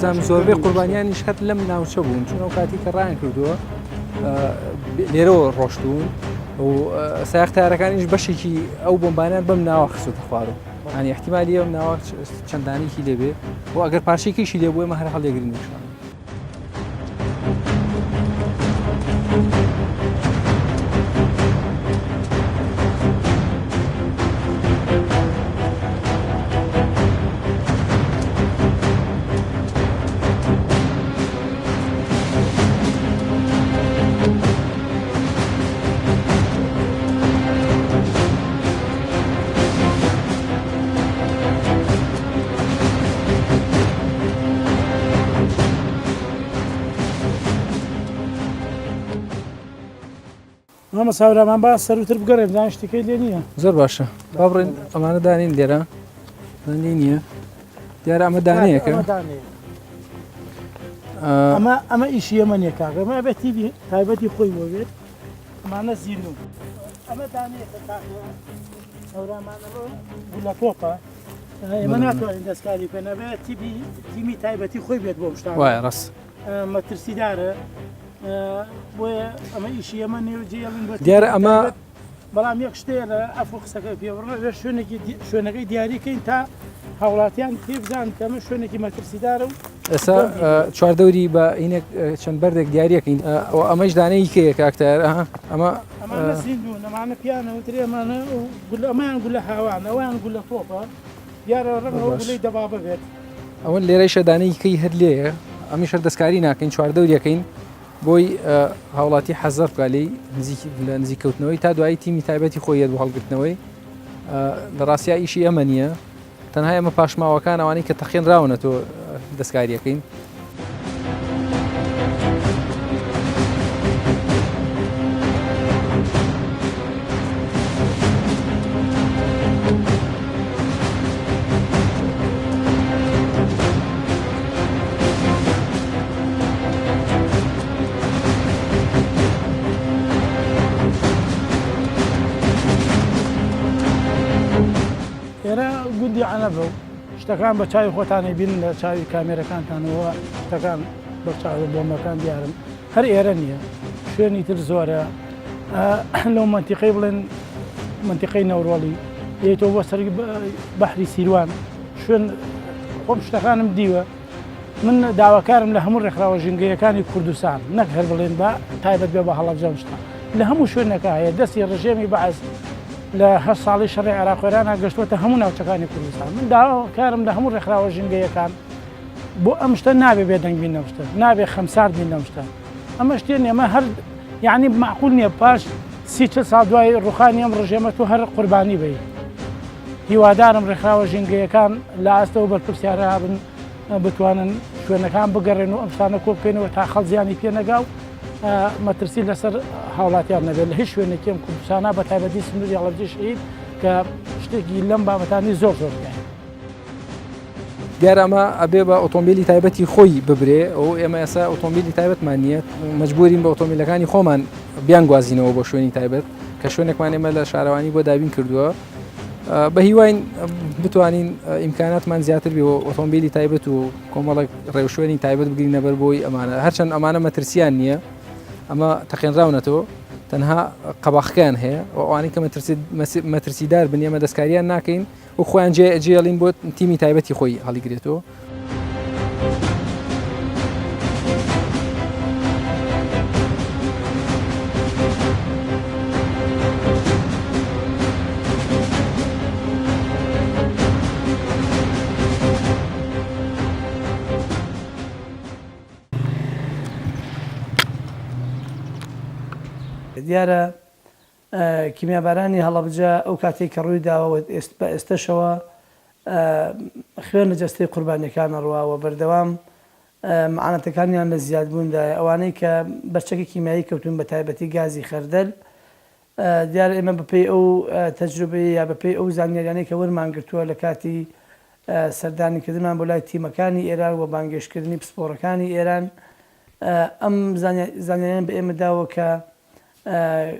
بەڵام زۆربەی قوربانیانیش هەر لەم ناوچە بوون چون ئەو کاتی کە ڕایان کردووە لێرەوە ڕۆشتون و ساختارەکانیش بەشێکی ئەو بۆمبانیان بەم ناوە خستوتە خوارەوە ئەنی احتیمالی ئەم ناوە چەندانێکی لێبێ و ئەگەر پارچێکیشی لێبووە ئێمە هەر هەڵێگرین نیشان ئەمە ساورامان با سەروتر بگەڕێ بزان شتێکەی لێ نییە زۆر باشە با بڕێن ئەمانە دانین لێرە دانی نییە دیارە ئەمە دانەیەکە ئەمە ئیشی ئەمەنیە کاکە ئەمە بێتی تایبەتی خۆی بۆ بێت ئەمانە زیرنوو ئەمە دانەیەکە کاکە سەورامانەوە گولە تۆپە ئێمە ناتوانین دەستکاری پێ نەبێت تیمی تایبەتی خۆی بێت بۆ شتان وایە ڕاست مەترسیدارە بۆیە ئەمە ئیشی ئەمە نێوجێڵن دیارە ئەمە بەڵام یەک شتەیە لە ئەفۆ قسەکە پێوەڕە شوێنەکەی دیاریکەین تا هاوڵاتیان پێ بزان کە ئەمە شوێنێکی مەترسیدارە و ئێستا چواردەوری بە هینێک چەند بەردێک دیارەکەین ئەو ئەمەش دانەی کەیە کاکتار ئەمانە زیندوو نەمانە پیانە وترێ ئەمانە ئەمەیان گولە هاوان ئەویان گولە تۆپە دیارە ڕەنەوە گولەی دەبابە بێت ئەوەن لێرەی شەدانەی کەی هەر لێیە ئەمیش هەر دەستکاری ناکەین چواردەوریەکەین بۆی هاوڵاتی حەزەر بکە لە نزیکەوتنەوەی تا دوایی تیمی تایبەتی خۆیەت بۆ هەڵگرتنەوەی لە ڕاستیا ئیشی ئەمە نییە تەنها ئەمە پاشماوەکان ئەوانەی کە تەخێنراونەتەوە دەستکاریەکەین ئێرە گوندی عەنەبە و شتەکان بە چاوی خۆتانی بین لە چاوی کامێرەکانتانەوە شتەکان بە چاوی بۆمەکان دیارن هەر ئێرە نییە شوێنی تر زۆرە لەو منتیقەی بڵێن منتیقەی نەوڕۆڵی دێتەوە بۆ سەر بەحری سیروان شوێن خۆم شتەکانم دیوە من داواکارم لە هەموو ڕێکخراوە ژینگەیەکانی کوردستان نەک هەر بڵێن بە تایبەت بێ بە هەڵەبجە شتە لە هەموو شوێنەکە هەیە دەستی ڕژێمی بەعەز لە هەر ساڵی شەڕی عێراقیێرانە گەشتوەتە هەموو ناوچەکانی کوردستان من داواکارم لە هەموو ڕێکخراوە ژینگەیەکان بۆ ئەم شتە نابێ بێدەنگ بین ئەم شتە نابێ خەمسار بین ئەم شتە ئەمە شتێن ئێمە هەر یعنی معقول نییە پاش 30 ساڵ دوای ڕوخانی ئەم ڕژێمە تو هەر قوربانی بی هیوادارم ڕێکخراوە ژینگەیەکان لە ئاستەوە بەرپرسیارە بن بتوانن شوێنەکان بگەڕێن و ئەم شتانە کۆ بکەینەوە تا خەڵک زیانی پێ نەگا و مەترسی لەسەر هاوڵاتیان نەبێت لە هیچ شوێنێکی ئەم کوردستانە بە تایبەتی سنووری هەڵەبجە شعید کە شتێکی لەم بابەتانی زۆر بکەین دیارە ئەمە ئەبێ بە ئۆتۆمبیلی تایبەتی خۆی ببرێ ئەو ئێمە ئێستا ئۆتۆمبیلی تایبەتمان نییە مەجبورین بە ئۆتۆمبیلەکانی خۆمان بیانگوازینەوە بۆ شوێنی تایبەت کە شوێنێکمان ئێمە لە شارەوانی بۆ دابین کردووە بە هیواین بتوانین ئیمکاناتمان زیاتر بێ ئۆتۆمبیلی تایبەت و کۆمەڵک ڕێوشوێنی تایبەت بگرین نەبەر بۆی ئەمانە هەرچەند ئەمانە مەترسیان نییە ئەمە تەقێنراونەتەوە تەنها قەباخەکان هەیە ئەوانەی کە مەترسیدار بن ئێمە دەستکاریان ناکەین و خۆیان جێڵین بۆ تیمی تایبەتی خۆی هەڵیگرێتەوە دیارە کیمیابارانی هەڵەبجە ئەو کاتێک کە ڕووی داوە بە ئێستەشەوە خوێن لە جەستەی قوربانیەکانە ڕواوە بەردەوام معانەتەکانیان لە زیادبووندایە ئەوانەی کە بەرچەکی کیمیایی کەوتون بە تایبەتی گازی خەردەل دیارە ئێمە بەپێی ئەو تەجروبەی یا بەپێی ئەو زانیاریانەی کە وەرمان گرتووە لە کاتی سەردانیکردنمان بۆ لای تیمەکانی ئێران و بانگێشتکردنی پسپۆڕەکانی ئێران ئەم زانیاریان بە ئێمە داوە کە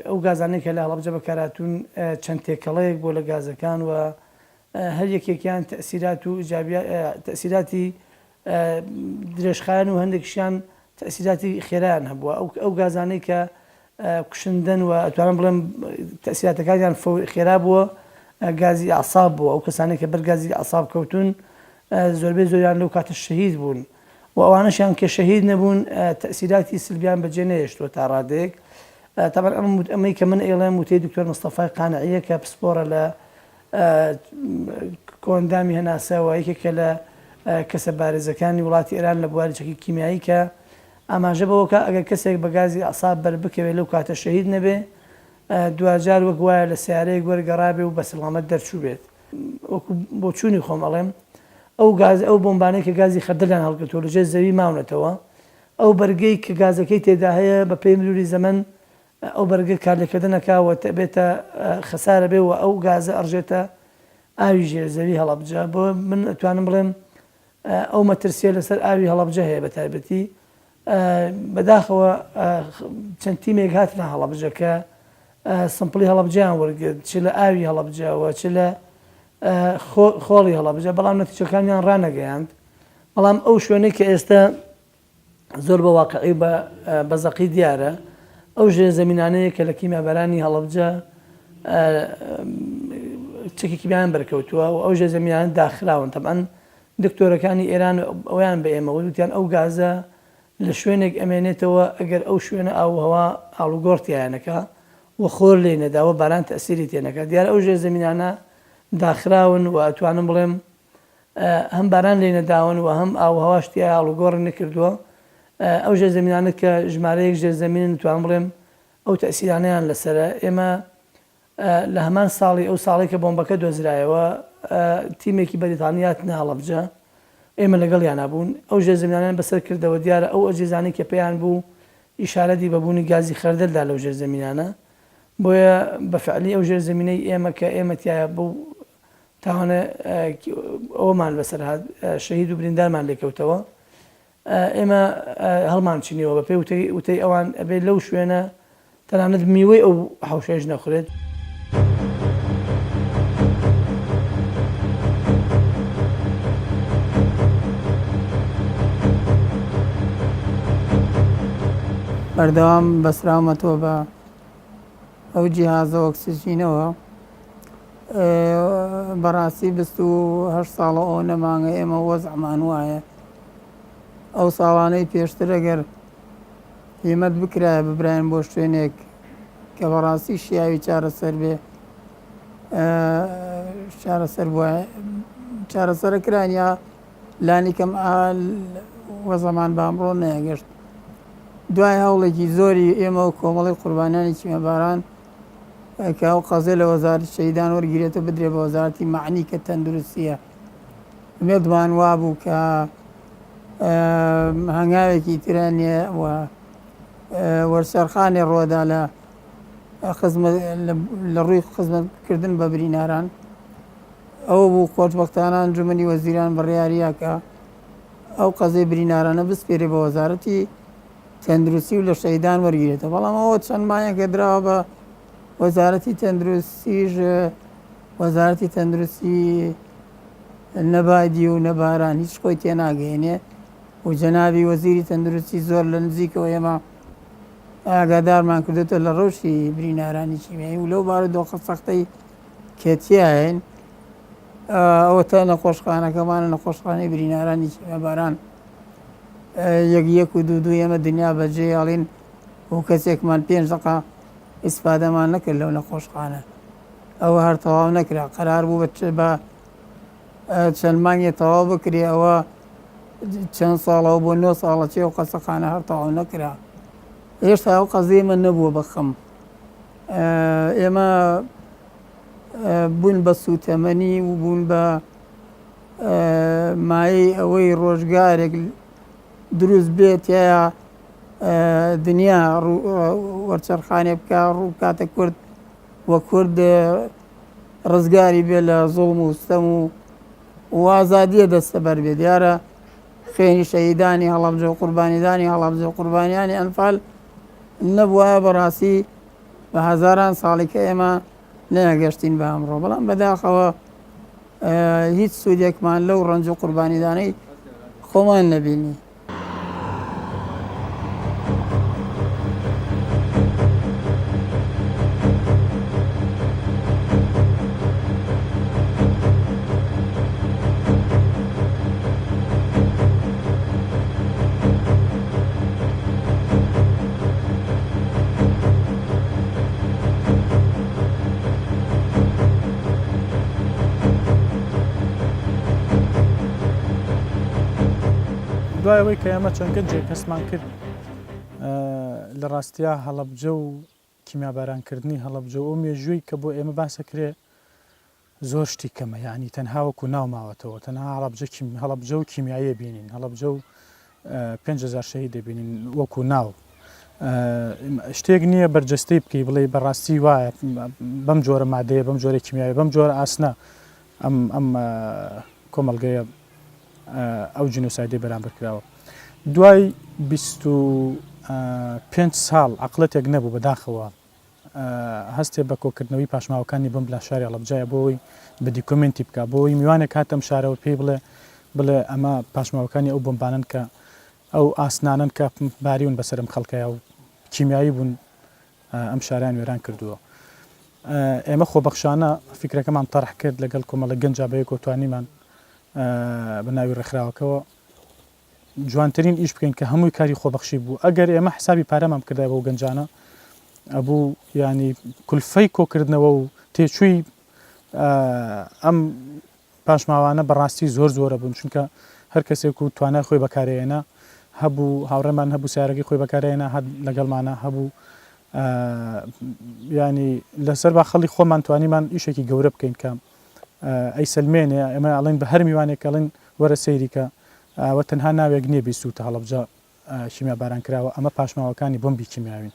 ئەو گازانەی کە لە هەڵەبجە بەکارهاتوون چەند تێکەڵەیەک بۆ لە گازەکان و هەر یەکێکیان تەسیرات و تەسیراتی درێژخایەن و هەندێکشیان تەسیراتی خێرایان هەبووە ئەو گازانەی کە کوشندن و ئەتوانم بڵێم تەسیراتەکانیان خێرا بووە گازی عساب بووە ئەو کەسانێک کە بەرگازی عساب کەوتون زۆربەی زۆریان لەو کاتە شەهید بوون و ئەوانەشیان کە شەهید نەبوون تەسیراتی سلبیان بەجێ نەهێشتووە تا ڕادێک طبعا ئەمەی کە من ئێڵێم وتەی دکتۆر مستەفای قانعیە کە پسپۆرە لە کۆندامی هەناسەوە یەکێکە لە کەسە بارێزەکانی وڵاتی ئێران لە بوارێکی کیمیایی کە ئاماژە بەوەکە ئەگەر کەسێک بە گازی عساب بەربکەوێت لەو کاتە شەهید نەبێ دوجار وەک وایە لە سیارەیەک وەرگەڕابێ و بە سڵامەت دەرچوو بێت وەکو بۆ چوونی خۆم ئەڵێم ئەو بۆمبانەی کە گازی خەردەلیان هەڵگرتووە لەژێر زەوی ماونەتەوە ئەو بەرگەی کە گازەکەی تێدا هەیە بە پێی مروری زەمن ئەو بەرگە کارلێکردنەکەوە بێتە خەسارە بێ و ئەو گازە ئەڕژێتە ئاوی ژێر زەوی هەڵەبجە بۆ من ئەتوانم بڵێم ئەو مەترسیە لەسەر ئاوی هەڵەبجە هەیە بە تایبەتی بەداخەوە چەند تیمێک هاتنە هەڵەبجەکە سمپڵی هەڵەبجیان وەرگرت چ لە ئاوی هەڵەبجەوە چ لە خۆڵی هەڵەبجە بەڵام نەتیجەکانیان ڕانەگەیاند بەڵام ئەو شوێنەی کە ئێستا زۆر بە واقعی بە زەقی دیارە ئەو ژێر زەمینانەیە کە لە کیمیابەرانی هەڵەبجە چەکێکی بیان بەرکەوتووە و ئەو ژێر زەمینانە داخراون تەبعەن دکتۆرەکانی ئێران ئەویان بە ئێمە وتیان ئەو گازە لە شوێنێک ئەمێنێتەوە ئەگەر ئەو شوێنە ئاوهەوا ئاڵوگۆڕتیانەکە و خۆر لێ نەداوە باران تەسیری تێنەکە دیارە ئەو ژێر زەمینانە داخراون و ئەتوانم بڵێم هەم باران لێ نەداون و هەم ئاوهەواشتی ئاڵوگۆڕ نەکردووە ئەو ژێر زەمینانە کە ژمارەیەک ژێر زەمینن توانم بڵێم ئەو تەسیرانەیان لەسرە ئێمە لە هەمان ساڵی ئەو ساڵی کە بۆمبەکە دۆزرایەوە تیمێکی بەریتانیات هەڵەبجە ئێمە لەگەڵیان نبوون ئەو ژێر زەمینانیان بەسەر کردەوە دیارە ئەو ئەجێزانەی کە پێیان بوو ئیشارەتی بەبوونی گازی خەردەلدا لەو ژێر زەمینانە بۆیە بەفعلی ئەو ژێر زەمینەی ئێمە کە ئێمەتیایە بوو تاوانە ئەومان بەسەر هات شەهید و بریندارمان لێکەوتەوە ئێمە هەڵمان چینیەوە بە پێی وتەی ئەوان ئەبێت لەو شوێنە تەنانەت میوەی ئەو حەوشەیەش نەخورێت بەردەوام بەسرامەتەوە بە ئەو جیهازە ئۆکسیژینەوە بەڕاستی 28 ساڵە ئەو نەمانگە ئێمە وەزعمان وایە ئەو ساڵانەی پێشتر ئەگەر هیمەت بکرایە ببراین بۆ شوێنێک کە بەڕاستی شیاوی چارەسەر بێ چارەسەرە کران یا لانی کەم وەزەمان بە ئەمڕۆ نەیەگەشت دوای هەوڵێکی زۆری ئێمە و کۆمەڵی قوربانیانی کیمیاباران کە ئەو قەزێ لە وەزارەتی شەهیدان وەرگیرێتە بدرێ بە وەزارەتی مەعنی کە تەندروستیە مێدمان وابوو کە هەنگاوێکی ترە نیە و وەرسەرخانی ڕۆدا لە ڕووی خزمەتکردن بە بریناران ئەوە بوو خۆشبەختانە ئەنجومەنی وەزیران بڕیاریە کە ئەو قەزەی برینارانە بسپێرێ بە وەزارەتی تەندروستی و لە شەهیدان وەرگیرێتەوە بەڵام ئەوە چەند مایەکە درراوە بە وەزارەتی تەندروستیش وەزارەتی تەندروستی نەبادی و نەباران هیچ خۆی تێناگەێنێ و جەنابی وەزیری تەندروستی زۆر لە نزیکەوە ئێمە ئاگادارمان کردێتە لە ڕۆژی برینارانی کیمیایی و لەو بارودۆخە سەختەی کێتیایەن ئەوە تا نەخۆشخانەکەمانە نەخۆشخانەی برینارانی کیمیاباران یەک و دوو ئێمە دنیا بەجێ هەڵین و کەسێکمان 5 دقە ئیسپادەمان نەکرد لەو نەخۆشخانە ئەوە هەر تەواو نەکرا قەرار بوو بە چەند مانگێ تەواو بکرێ ئەوە چەند ساڵەوە بۆ 9 ساڵە چێ و قەسەخانە هەر تەواو نەکرا هێشتا ئەو قەزەی من نەبووە بەخەم ئێمە بوون بە سوتەمەنی و بوون بە مایەی ئەوەی ڕۆژگارێک دروست بێت یا دنیا وەرچەرخانێ بکە ڕوو کاتە کورد وە کورد ڕزگاری بێ لە زوڵم و ستەم و ئازادیە دەستە بەر بێت دیارە خوێنی شەهیدانی هەڵەبجە و قوربانیدانی هەڵەبجە و قوربانیانی ئەنفال نەبووە بەڕاستی بە هەزاران ساڵی کە ئێمە نەیەگەشتین بە ئەمڕۆ بەڵام بەداخەوە هیچ سوودێکمان لەو ڕەنج و قوربانیدانەی خۆمان نەبینی. دوایەوەی کە ئێمە چەندکە جێکەسمان کرد لە ڕاستیا هەڵەبجە و کیمیابارانکردنی هەڵەبجە و مێژووی کە بۆ ئێمە باسەکرێ زۆر شتی کەمە، یعنی تەنها وەکو ناوماوەتەوە تەنها هەڵەبجە و کیمیایە بینین، هەڵەبجە و 5,000 شەهید دەبینین وەکو ناو. شتێک نییە بەرجەستەی بکەی بڵێ بەڕاستی وایە بەم جۆرە مادەیە بەم جۆرە کیمیایە بەم جۆرە ئاسنە ئەم کۆمەڵگەیە ئەو جینۆسایدی بەرامبەر کراوە. دوای 25 ساڵ عقلەتێک نەبوو بەداخەوە هەستێ بە کۆکردنەوەی پاشماوەکانی بم لە شاری هەڵەبجایە بۆەوەی بە دیکۆمنتی بکە بۆەوەی میوانێک هاتەم شارەوە پێی بڵێ ئەمە پاشماوەکانی ئەو بمبانن کە ئەو ئاسنانن کە باریون بەسەرم خەڵکەیە و کیمیایی بوون ئەم شاریان وێران کردووە. ئێمە خۆبەخشانە فکرەکەمان تەڕح کرد لەگەڵ کۆمەڵە گەنجابەیە کۆتوانیمان بە ناوی ڕێکخراوەکەەوە جوانترین ئیش بکەین کە هەمووی کاری خۆبەخشی بوو. ئەگەر ئێمە حسابی پارەمان کردای بە و گەنجانە ئەبوو ینی کولفەی کۆکردنەوە و تێچووی ئەم پاشماوانە بەڕاستی زۆر زۆرە بوون، چونکە هەر کەسێک و توانای خۆی بەکارێنە هەبوو هاوڕێمان هەبوو سیارەکەی خۆی بەکارێنە هەر لەگەڵمانە هەبوو ینی لەسەر با خەڵی خۆمان توانیمان ئیشێکی گەورە بکەین کە ئەی سلمێنێ ئێمە ئەڵێن بە هەر میوانێک ئەڵێن وەرە سەیریکە وە تەنها ناوێک نییە بیستوتە هەڵەبجە کیمیاباران کراوە ئەمە پاشماوەکانی بۆمبی کیمیاوین.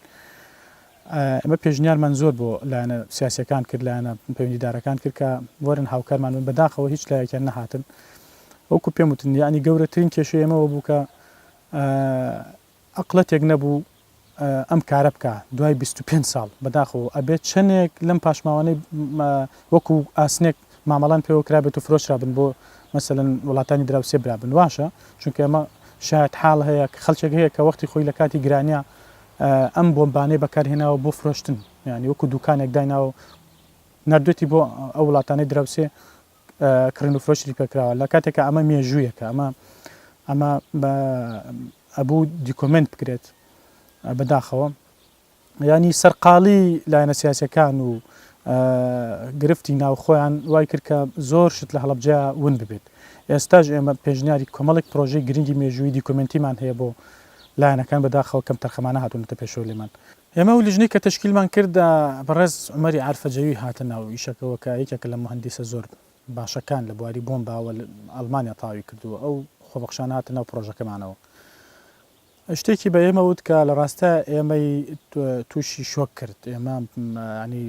ئەمە پێشنیارمان زۆر بۆ لایەنە سیاسەکان کرد لایەنە پەیوەندیدارەکان کرد کە وەرن هاوکارمان بن بەداخەوە هیچ لایەکیان نەهاتن. وەکو پێم وتن یعنی گەورەترین کێشەی ئێمەوە بوو کە عقلەتێک نەبوو ئەم کارە بکە دوای 25 ساڵ بەداخەوە ئەبێت چەندێک لەم پاشماوانەی وەکو ئاسنێک مامەڵان پێوە کرابێت و فرۆشرا بن بۆ مەسەلەن وڵاتانی دراوسێ برابن واشە، چونکە ئەمە شاید حاڵ هەیە خەڵچێک هەیە کە وەختی خۆی لە کاتی گرانیا ئەم بۆمبانەی بەکارهێناوە بۆ فرۆشتن، ینی وەکو دوکانێک دایناوە نردوێتی بۆ ئەو وڵاتانەی دراوسێ کڕین و فرۆشتی پێکراوە لە کاتێکە ئەمە مێژوویەکە ئەمە ئەبوو دیکۆمنت بکرێت بەداخەوە. ینی سەرقاڵی لایەنە سیاسەکان و گرفتی ناوخۆیان وای کرد کە زۆر شت لە هەڵەبجە ون ببێت. ئێستاژ ئێمە پێشنیاری کۆمەڵێک پرۆژەی گرنگی مێژووی دیکۆمنتیمان هەیە بۆ لایەنەکان بەداخەوە کەم تەرخەمانە هاتوونەتە پێشەوە لێمان. ئێمە و لیژنەی کە تەشکیلمان کردە بەڕێز عومەری عارفەجەوی هاتە ناو ئیشەکەەوە کە یەکێکە لە مهندسە زۆر باشەکان لە بواری بۆمباوە ئەڵمانیا تاوی کردووە ئەو خۆبەخشان هاتە ناو پرۆژەکەمانەوە. شتێکی بە ئێمە وت کە لە ڕاستە ئێمەی تووشی شۆک کرد ئێمە ینی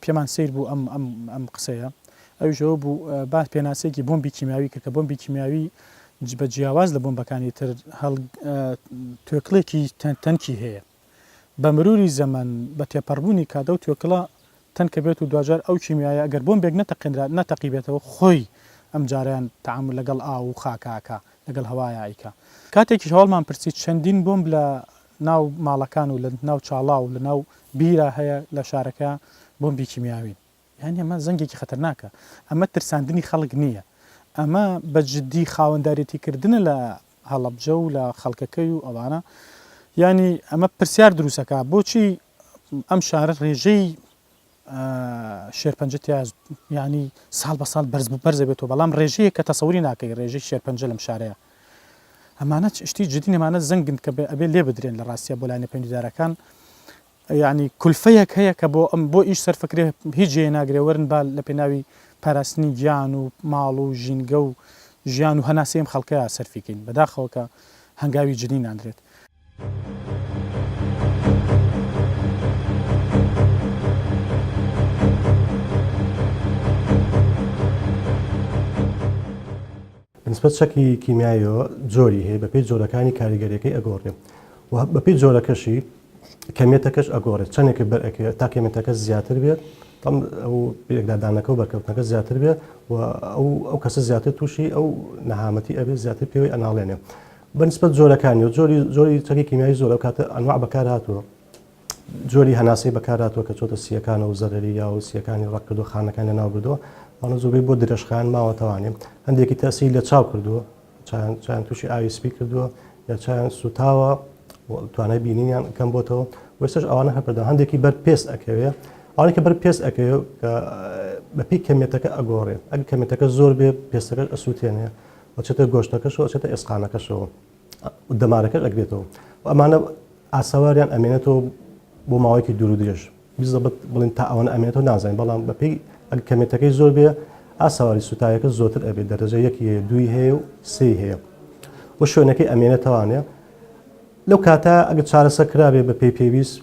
پێمان سیر بوو ئەم قسەیە ئەوژەوە بوو باس پێناسێکی بۆمبی کیمیاوی کە بۆمبی کیمیاوی بە جیاواز لە بۆمبەکانی تر توێکڵێکی تەنکی هەیە بە مروری زەمان بە تێپەڕبوونی کادە و توێکڵە تەنکە بێت و دوجار ئەو کیمیایە ئەگەر بۆمبێک نەتەقی بێتەوە خۆی ئەم جاریان تەعامل لەگەڵ ئاو و خاکاکە لەگەڵ هەوایە ئایکە. کاتێکی هەواڵمان پرسیید چەندین بۆمب لە ناو ماڵەکان و لە ناو چاڵا و لە ناو بیرە هەیە لە شارەکە بۆمبی کیمیاوین، یعنی ئەمە زەنگێکی خەتەرناکە، ئەمە ترساندنی خەڵک نییە، ئەمە بە جددی خاوەنداریەتیکردنە لە هەڵەبجە و لە خەڵکەکەی و ئەوانە، ینی ئەمە پرسیار دروستەکە بۆچی ئەم شارە ڕێژەی شێرپەنجە تیاز ینی ساڵ بە ساڵ بەرز بێتەوە بەڵام ڕێژەیە کە تەسەوری ناکەی ڕێژەی شێرپەنجە لەم شارەیە. ئەمانە شتی جددی نەمانە زەنگن کە ئەبێ لێ بدرێن لە ڕاستیە بۆ لایەنە پەیوەندیدارەکان، ینی کولفەیەک هەیە کە بۆ ئیش سەرفەکرێ هیچ جێ ناگرێ وەرن با لە پێناوی پاراستنی گیان و ماڵ و ژینگە و ژیان و هەناسەیەم خەڵکەیە سەرفیکەین بەداخەوە کە هەنگاوی جددی نادرێت. نسبەت شەکی کیمیایەوە جۆری هەیە بە پێی جۆرەکانی کاریگەریەکەی ئەگۆڕێ و بە پێی جۆرەکەشی کەمیێتەکەش ئەگۆڕێت چەندێکی بەرەکە تا کەمێتەکە زیاتر بێت ئەو پێکدادانەکە و بەرکەوتنەکە زیاتر بێت و ئەو کەسە زیاتر تووشی ئەو نەهامەتی ئەبێ زیاتر پێوەی ئەناڵێنێ بەنسبەت جۆرەکانی و جۆری چەکی کیمیایی زۆر ئەو کاتە ئەنواع بەکار هاتووە جۆری هەناسی بەکار هاتووە کە چۆتە سیەکانە و زەرەری یا و سیەکانی ڕەکردو خانەکان لە ناو بردەوە ئەوە زۆربەی بۆ درێژخان ماوەتەوانێ هەندێکی تەسی لە چاو کردووە چیان تووشی ئاوی سپی کردووە یا چیان سوتاوە توانای بینینیان کەم بۆتەوە وێستش ئەوانە هەپەدا هەندێکی بەر پێست ئەکەوێ ئەوانێکە بەر پێست ئەەکەوێ کە بەپی کەمێتەکە ئەگۆڕێ ئەگە کەمێتەکە زۆر بێ پێستەکە ئەسووتێنێ وچێتە گۆشتەکەشەوە وچێتە ئێسقانەکەشەوە دەمارەکەش ئەگرێتەوە ئەمانە ئاسەواریان ئەمێنێتەوە بۆ ماوەیەکی دوور و درێژ بیزەبەت بڵین تا ئەوەنە ئەمێنێتەوە نازانین بەڵام بەپی ئەگە کەمێتەکەی زۆر بێ ئاسەواری سوتایەکە زۆرتر ئەبێت دەرەجە یەکی هەیە دوی هەیە و سێ هەیە بۆ شوێنەکەی ئەمێنێتەوانێ لەو کاتە ئەگە چارەسەر کرابێ بە پێویست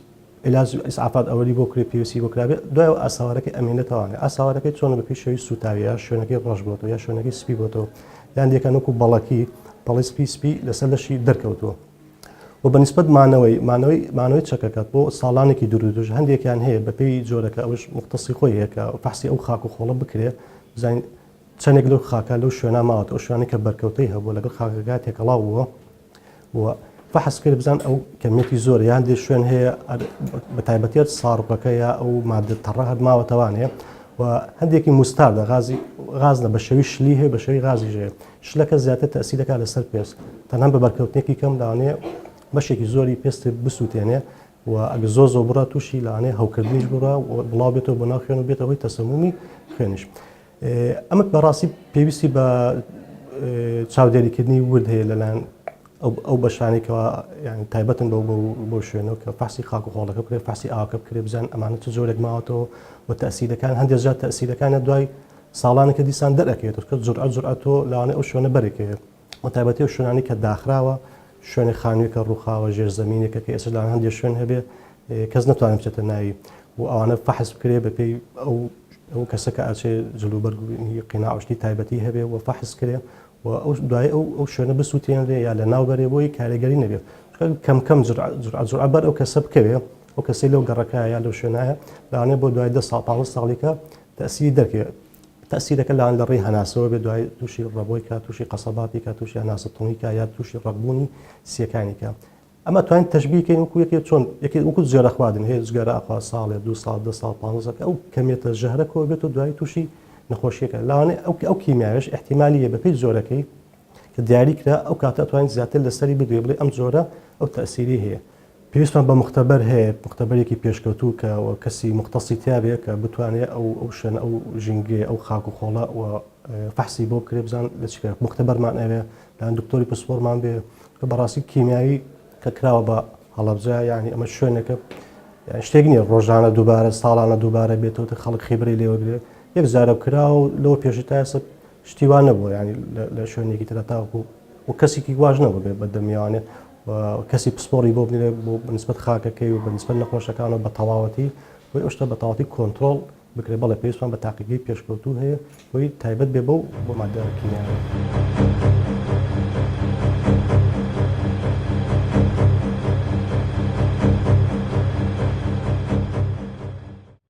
علاج ئیسعافات ئەوەی بۆ کرێ پێویستی بۆ کرابێت دوای ئاساوارەکەی ئەمێنێتەوانێ ئاساوارەکەی چۆنە بە پێی سوتاویە شوێنەکەی ڕۆژ بۆتەوە یا شوێنەکەی سپی بۆتەوە یان دیەکەن وەکو بەڵەکی پەڵی سپی لەسەر لەشی دەرکەوتووە و بەنسبەت مانەوەی چەکەکەت بۆ ساڵانێکی دوورودۆژ هەندێکیان هەیە بەپێی جۆرەکە ئەوش مختصی خۆی هەیە کە فحسی ئەو خاک و خۆڵە بکرێ بزانین چەندێک لەو خاکە لەو شوێنە ماوەتە ئەو شوێنی کە بەرکەوتەی هەبووە لەگەڵ خاکەکە تێکەڵاو بووە و فحس کرد بزان ئەو کەمێتی زۆر یان دێ شوێن هەیە بە تایبەتێت ساڕوقەکە یا ئەو مادە تەڕە هەر ماوەتەوانێ و هەندێکی مستاردە غازنە بە شەوی شلی هەیە بە شەوی غازی ژێ شلەکە زیاتر تەسیرەکە لەسەر پێست تەنها بە بەرکەوتنێکی کەم داوانێ بەشێکی زۆری پێست بسووتێنێ و ئەگە زۆر بڕە تووشی لاانێ هەوکردنیش بڕە و بڵاو بێتەوە بۆ ناو خوێن و بێتەوەی تەسەمومی خوێنش ئەمە بەڕاستی پێویستی بە چاودێریکردنی ورد هەیە لەلایەن ئەو بەشانێکەوە تایبەتن بۆ شوێنەوە کە فحسی خاک و خۆڵەکە بکرێت فحسی ئاوکە بکرێ بزان ئەمانە چ زۆرێک ماوەتەوە و تەسیرەکان هەندێک جار تەسیرەکانە دوای ساڵانێکە دیسان دەرەکەێت کە جورئەتۆ لاوانێ ئەو شوێنە بەرێکەیە و تایبەتی ئەو شوێنانی کە داخراوە شوێنی خانوویەکە ڕووخاوە ژێرزەمینێکە کە ئێستا هەندێک شوێن هەبێ کەس نتوانێت بچێتە ناوی و ئەوانە فحس بکرێ بەپێی ئەو کەسەکە ئاچێ جلوبەرگی قیناعشتی تایبەتی هەبێ و فحس کرێ و دوای ئەو شوێنە بسووتێنرێ یا لە ناوبەرێ بۆی کاریگەری نەبێت کەم جورعە بەر ئەو کەسە بکەوێ ئەو کەسی لەو گەڕەکە یا لەو شوێنایە لاوانێ بۆ دوای 10 ساڵێکە تەسیری دەرکێت تەسیرەکە لاوان لە ڕێی هەناسەوە بێ دوای تووشی ڕەبۆی کە تووشی قەسەباتی کە تووشی هەناسەتۆنیکە یا تووشی ڕەبوونی سیەکانیکە ئەمە توانین تەشبیهکەین وەکو یەکێ چۆن وەکو جگەرە خواردن هەیە جگەرە ئاخوا ساڵێ 2 ساڵ 10 ساڵ 5 ساڵ ئەو کەمێتە ژەهرەکەوە بێت و دوای تووشی نەخۆشیەکە لاوانێ ئەو کیمیاویش احتیمالیە بەپێی جۆرەکەی کە دیاری کرا ئەو کاتە توانین زیاتر لەسەری بدوێ بڵێ ئەم جۆرە ئەو تەسیری هەیە پێویستمان بە مختبەر هەیە مختبەرێکی پێشکەوتوو کە کەسی مختصی تیاابێ کە بتوانێت ئەو شوێن ئەو ژینگێ ئەو خاک و خۆڵە و فحسی بۆ بکرێ بزان لە چ مختبەرمان ئەوێ لاەن دکتۆری پسپۆرمان بێ کە بەڕاستی کیمیایی کە کراوە بە هەڵەبجە ینی ئەمە شوێنەکە شتێک نییە ڕۆژانە دووبارە ساڵانە دووبارە بێتەوە خەڵک خیبری لێوەگرێ یەک جارە کرا و لەوە پێشی تاسە شتیوان نەبووە ینی لە شوێنێکی ترە تاوەکو و کەسێکی واژ نەبوو بێ بە دەمیوانێ کەسی پسپۆری بۆ بنێ بۆ بنسبەت خاکەکەی و بەنسبەت نەخۆشەکانەوە بە تەواوەتی وی ئەوشتە بە تەواوەتی کۆنتترۆل بکرێت بەڵێ پێویستمان بە تاقیگەی پێشکەوتوو هەیە وی تایبەت بێ بۆ مادە کیمیایی.